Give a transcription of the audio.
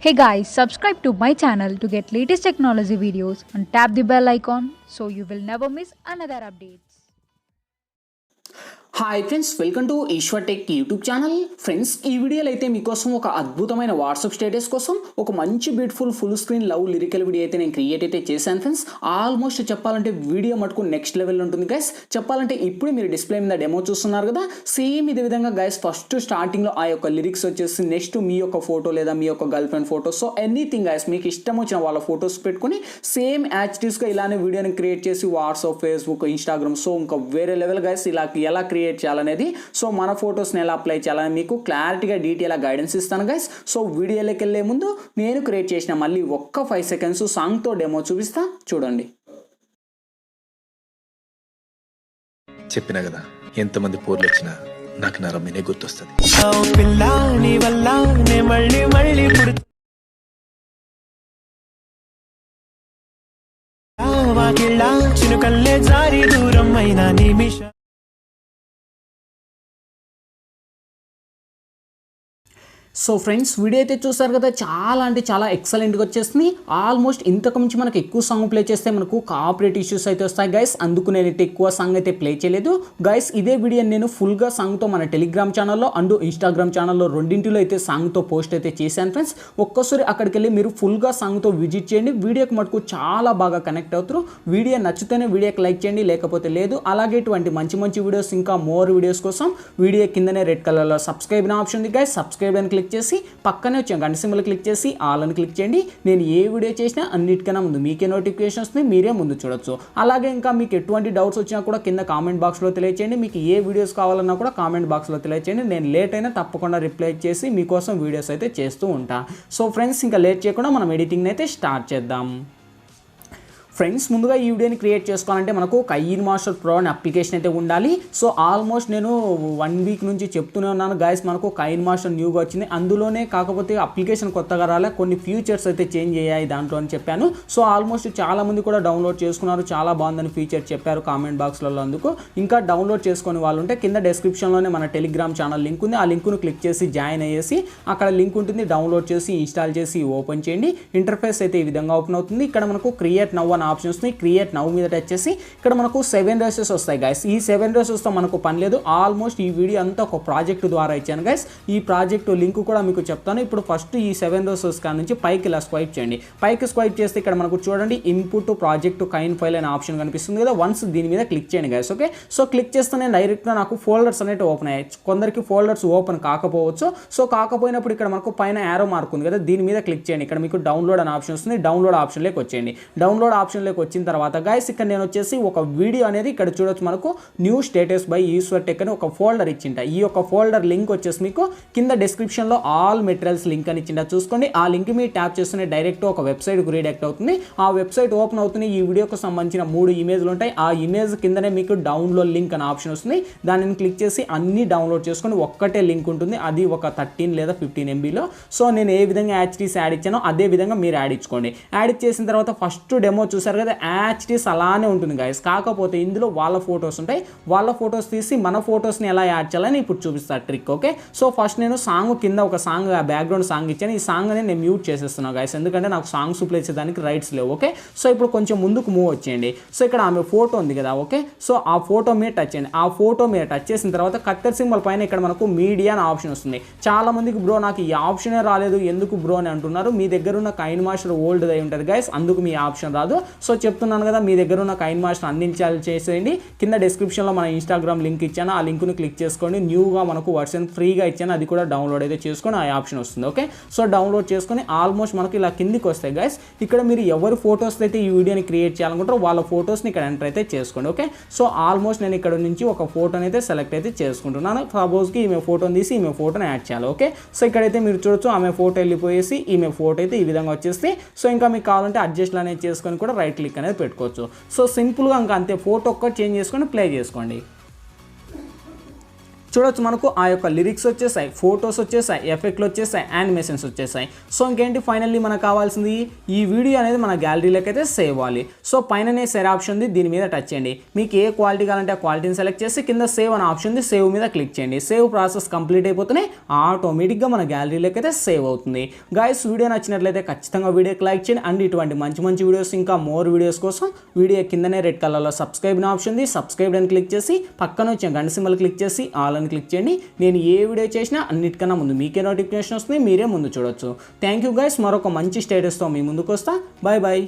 Hey guys, subscribe to my channel to get latest technology videos and tap the bell icon so you will never miss another updates. Hi friends, welcome to Eshwar tech YouTube channel. Friends, ఈ వీడియోలో అయితే మీకోసం ఒక అద్భుతమైన WhatsApp status కోసం ఒక మంచి beautiful full screen love lyrical video అయితే నేను క్రియేట్ అయితే చేశాను ఫ్రెండ్స్. ఆల్మోస్ట్ చెప్పాలంటే వీడియో మటుకు నెక్స్ట్ లెవెల్ ఉంటుంది గైస్. చెప్పాలంటే ఇప్పుడు మీరు డిస్ప్లే మీద డెమో చూస్తున్నారు కదా, సేమ్ ఇదే విధంగా గైస్ ఫస్ట్ స్టార్టింగ్లో ఆ యొక్క లిరిక్స్ వచ్చేసి నెక్స్ట్ మీ యొక్క ఫోటో లేదా మీ యొక్క girl friend photo, so anything guys మీకు ఇష్టం వచ్చిన వాళ్ళ ఫోటోస్ పెట్టుకుని సేమ్ యాక్టివ్స్గా ఇలానే వీడియోని క్రియేట్ చేసి వాట్సాప్, ఫేస్బుక్, ఇన్స్టాగ్రామ్, సో ఇంకా వేరే లెవెల్ గైస్ ఇలా ఎలా క్రియేట్ చేయాలనేది, సో మన ఫొటోస్ని ఎలా అప్లై చేయాలని మీకు క్లారిటీగా డీటెయిల్గా గైడెన్స్ ఇస్తాను గైస్. సో వీడియోలోకి వెళ్ళే ముందు నేను క్రియేట్ చేసిన మళ్ళీ ఒక్క 5 సెకండ్స్ సాంగ్తో డెమో చూపిస్తా, చూడండి. చెప్పినా కదా, ఎంతమంది పోర్లు వచ్చినా నాకు నా రమ్మినే గుర్తొస్తుంది. చినుకల్లే జారి దూరం అయినా నిమిష. సో ఫ్రెండ్స్, వీడియో అయితే చూసారు కదా, చాలా అంటే చాలా ఎక్సలెంట్గా వచ్చేస్తుంది. ఆల్మోస్ట్ ఇంతకు మించి మనకు ఎక్కువ సాంగ్ ప్లే చేస్తే మనకు కాపరేట్ ఇష్యూస్ అయితే వస్తాయి గైస్. అందుకు నేనైతే ఎక్కువ సాంగ్ అయితే ప్లే చేయలేదు గైస్. ఇదే వీడియో నేను ఫుల్గా సాంగ్తో మన టెలిగ్రామ్ ఛానల్లో అండ్ ఇన్స్టాగ్రామ్ ఛానల్లో రెండింటిలో అయితే సాంగ్తో పోస్ట్ అయితే చేశాను ఫ్రెండ్స్. ఒక్కసారి అక్కడికి వెళ్ళి మీరు ఫుల్గా సాంగ్తో విజిట్ చేయండి. వీడియోకి మటుకు చాలా బాగా కనెక్ట్ అవుతారు. వీడియో నచ్చితేనే వీడియోకి లైక్ చేయండి, లేకపోతే లేదు. అలాగే ఇటువంటి మంచి మంచి వీడియోస్, ఇంకా మోర్ వీడియోస్ కోసం వీడియో కిందనే రెడ్ కలర్లో సబ్స్క్రైబ్ అనే ఆప్షన్ ఉంది గైస్. సబ్స్క్రైబ్ అని క్లిక్ చేసి పక్కనే వచ్చే గంట సింబల్ క్లిక్ చేసి ఆల్ అని క్లిక్ చేయండి. నేను ఏ వీడియో చేసినా అన్నిటికన్నా ముందు మీకే నోటిఫికేషన్ వస్తుంది, మీరే ముందు చూడొచ్చు. అలాగే ఇంకా మీకు ఎటువంటి డౌట్స్ వచ్చినా కూడా కింద కామెంట్ బాక్స్లో తెలియచేయండి. మీకు ఏ వీడియోస్ కావాలన్నా కూడా కామెంట్ బాక్స్లో తెలియచేయండి. నేను లేట్ అయినా తప్పకుండా రిప్లై చేసి మీకోసం వీడియోస్ అయితే చేస్తూ ఉంటా. సో ఫ్రెండ్స్, ఇంకా లేట్ చేయకుండా మనం ఎడిటింగ్ అయితే స్టార్ట్ చేద్దాం. ఫ్రెండ్స్, ముందుగా ఈ వీడియోని క్రియేట్ చేసుకోవాలంటే మనకు కైన్మాస్టర్ ప్రో అనే అప్లికేషన్ అయితే ఉండాలి. సో ఆల్మోస్ట్ నేను 1 వీక్ నుంచి చెప్తూనే ఉన్నాను గైస్, మనకు కైన్మాస్టర్ న్యూగా వచ్చింది. అందులోనే కాకపోతే అప్లికేషన్ కొత్తగా రాలే, కొన్ని ఫీచర్స్ అయితే చేంజ్ అయ్యాయి దాంట్లో అని చెప్పాను. సో ఆల్మోస్ట్ చాలామంది కూడా డౌన్లోడ్ చేసుకున్నారు, చాలా బాగుందని ఫీచర్ చెప్పారు కామెంట్ బాక్స్లలో. అందుకు ఇంకా డౌన్లోడ్ చేసుకునే వాళ్ళు ఉంటే కింద డిస్క్రిప్షన్లోనే మన టెలిగ్రామ్ ఛానల్ లింక్ ఉంది. ఆ లింక్ను క్లిక్ చేసి జాయిన్ అయ్యేసి అక్కడ లింక్ ఉంటుంది, డౌన్లోడ్ చేసి ఇన్స్టాల్ చేసి ఓపెన్ చేయండి. ఇంటర్ఫేస్ అయితే ఈ విధంగా ఓపెన్ అవుతుంది. ఇక్కడ మనకు క్రియేట్ నౌ ఆప్షన్ వస్తుంది. క్రియేట్ నౌ మీద టచ్ చేసి ఇక్కడ మనకు 7 రేసెస్ వస్తాయి గైస్. ఈ 7 రేసెస్తో మనకు పని లేదు. ఆల్మోస్ట్ ఈ వీడియో అంతా ఒక ప్రాజెక్ట్ ద్వారా ఇచ్చాను గైస్. ఈ ప్రాజెక్ట్ లింక్ కూడా మీకు చెప్తాను. ఇప్పుడు ఫస్ట్ ఈ 7 రేసెస్ కాడ నుంచి పైకి ఇలా స్వైప్ చేయండి. పైకి స్వైప్ చేస్తే ఇక్కడ మనకు చూడండి ఇన్పుట్ ప్రాజెక్ట్ కైన్ ఫైల్ అనే ఆప్షన్ కనిపిస్తుంది కదా. వన్స్ దీని మీద క్లిక్ చేయండి గైస్. ఓకే, సో క్లిక్ చేస్తే నేను డైరెక్ట్గా నాకు ఫోల్డర్స్ అనేవి ఓపెన్ అయ్యాయి. కొందరికి ఫోల్డర్స్ ఓపెన్ కాకపోవచ్చు. సో కాకపోయినప్పుడు ఇక్కడ మనకు పైన యారో మార్క్ ఉంది కదా, దీని మీద క్లిక్ చేయండి. ఇక్కడ మీకు డౌన్లోడ్ అనే ఆప్షన్ వస్తుంది. డౌన్లోడ్ ఆప్షన్లోకి వచ్చేయండి. డౌన్లోడ్ ఆప్షన్లోకి వచ్చిన తర్వాత గైస్ ఇక్కడ నేను వచ్చేసి ఒక వీడియో అనేది ఇక్కడ చూడొచ్చు, మనకు new status by Eshwar tech అని ఒక ఫోల్డర్ ఇచ్చింట. ఈ యొక్క ఫోల్డర్ లింక్ వచ్చేసి మీకు కింద డిస్క్రిప్షన్లో ఆల్ మెటీరియల్స్ లింక్ అని ఇచ్చింట. చూసుకోండి, ఆ లింక్ మీరు ట్యాప్ చేస్తూనే డైరెక్ట్ ఒక వెబ్సైట్కి రీడైరెక్ట్ అవుతుంది. ఆ వెబ్సైట్ ఓపెన్ అవుతుంది. ఈ వీడియోకి సంబంధించిన 3 ఇమేజ్లు ఉంటాయి. ఆ ఇమేజ్ కిందనే మీకు డౌన్లోడ్ లింక్ అనే ఆప్షన్ వస్తుంది. దానిని క్లిక్ చేసి అన్ని డౌన్లోడ్ చేసుకొని ఒక్కటే లింక్ ఉంటుంది, అది ఒక 13 లేదా 15 MBలో. సో నేను ఏ విధంగా HTs యాడ్ ఇచ్చానో అదే విధంగా మీరు యాడ్ ఇచ్చుకోండి. యాడ్ చేసిన తర్వాత ఫస్ట్ డెమో చూసారు కదా, HTs అలానే ఉంటుంది గైస్. కాకపోతే ఇందులో వాళ్ళ ఫొటోస్ ఉంటాయి. వాళ్ళ ఫొటోస్ తీసి మన ఫొటోస్ని ఎలా యాడ్ చేయాలని ఇప్పుడు చూపిస్తా ట్రిక్. ఓకే, సో ఫస్ట్ నేను సాంగ్ కింద ఒక సాంగ్ బ్యాక్గ్రౌండ్ సాంగ్ ఇచ్చాను. ఈ సాంగ్ అనేది నేను మ్యూట్ చేసేస్తున్నాను గైస్, ఎందుకంటే నాకు సాంగ్స్ ప్లే చేసేదానికి రైట్స్ లేవు. ఓకే, సో ఇప్పుడు కొంచెం ముందుకు మూవ్ వచ్చేయండి. సో ఇక్కడ ఆమె ఫోటో ఉంది కదా. ఓకే, సో ఆ ఫోటో మీద టచ్ చేయండి. ఆ ఫోటో మీద టచ్ చేసిన తర్వాత కత్తెర్ సింబల్ పైన ఇక్కడ మనకు మీడియా అనే ఆప్షన్ వస్తుంది. చాలా మందికి బ్రో నాకు ఈ ఆప్షనే రాలేదు ఎందుకు బ్రో అని అంటున్నారు. మీ దగ్గర ఉన్న కైన్మాస్టర్ ఓల్డ్ అయి ఉంటుంది గైస్, అందుకు మీ ఆప్షన్ రాదు. సో చెప్తున్నాను కదా, మీ దగ్గర ఉన్న కైన్మాస్టర్ అందించాలి చేసేయండి. కింద డిస్క్రిప్షన్లో మన ఇన్స్టాగ్రామ్ లింక్ ఇచ్చాను, ఆ లింక్ను క్లిక్ చేసుకోండి. న్యూగా మనకు వర్షన్ ఫ్రీగా ఇచ్చాను, అది కూడా డౌన్లోడ్ అయితే చేసుకొని ఆ ఆప్షన్ వస్తుంది. ఓకే, సో డౌన్లోడ్ చేసుకొని ఆల్మోస్ట్ మనకి ఇలా కిందికి వస్తాయి గైస్. ఇక్కడ మీరు ఎవరి ఫొటోస్ అయితే ఈ వీడియోని క్రియేట్ చేయాలనుకుంటారో వాళ్ళ ఫొటోస్ని ఇక్కడ ఎంటర్ అయితే చేసుకోండి. ఓకే, సో ఆల్మోస్ట్ నేను ఇక్కడ నుంచి ఒక ఫోటోని అయితే సెలెక్ట్ అయితే చేసుకుంటున్నాను. సపోజ్కి ఈమె ఫోటోని తీసి ఈమె ఫోటోని యాడ్ చేయాలి. ఓకే, సో ఇక్కడైతే మీరు చూడొచ్చు ఆమె ఫోటో వెళ్ళిపోయేసి ఈమె ఫోటో అయితే ఈ విధంగా వచ్చేసి. సో ఇంకా మీకు కావాలంటే అడ్జస్ట్లు అనేది చేసుకొని కూడా రైట్ క్లిక్ అనేది పెట్టుకోవచ్చు. సో సింపుల్గా ఇంకా అంతే, ఫోటో ఒక్కటి చేంజ్ చేసుకొని ప్లే చేసుకోండి. చూడొచ్చు మనకు ఆ యొక్క లిరిక్స్ వచ్చేసాయి, ఫొటోస్ వచ్చేసాయి, ఎఫెక్ట్లు వచ్చేసాయి, యానిమేషన్స్ వచ్చేసాయి. సో ఇంకేంటి ఫైనల్లీ మనకు కావాల్సింది ఈ వీడియో అనేది మన గ్యాలరీలోకి అయితే సేవ్ అవ్వాలి. సో పైననే సేవ్ ఆప్షన్ ఉంది, దీని మీద టచ్ చేయండి. మీకు ఏ క్వాలిటీ కావాలంటే ఆ క్వాలిటీని సెలెక్ట్ చేసి కింద సేవ్ అనే ఆప్షన్ ఉంది, సేవ్ మీద క్లిక్ చేయండి. సేవ్ ప్రాసెస్ కంప్లీట్ అయిపోతేనే ఆటోమేటిక్గా మన గ్యాలరీలోకి అయితే సేవ్ అవుతుంది. గైస్ వీడియో నచ్చినట్లయితే ఖచ్చితంగా వీడియోకి లైక్ చేయండి. అండ్ ఇటువంటి మంచి మంచి వీడియోస్ ఇంకా మోర్ వీడియోస్ కోసం వీడియో కిందనే రెడ్ కలర్లో సబ్స్క్రైబ్ అనే ఆప్షన్ ఉంది, సబ్స్క్రైబ్ అని క్లిక్ చేసి పక్కన వచ్చిన గంట సింబల్ క్లిక్ చేసి ఆల్ అని క్లిక్ చేయండి. నేను ఏ వీడియో చేసినా అన్నిటికన్నా ముందు మీకే నోటిఫికేషన్ వస్తుంది, మీరే ముందు చూడొచ్చు. Thank you guys. మరొక మంచి స్టేటస్తో మీ ముందుకు వస్తా. Bye bye.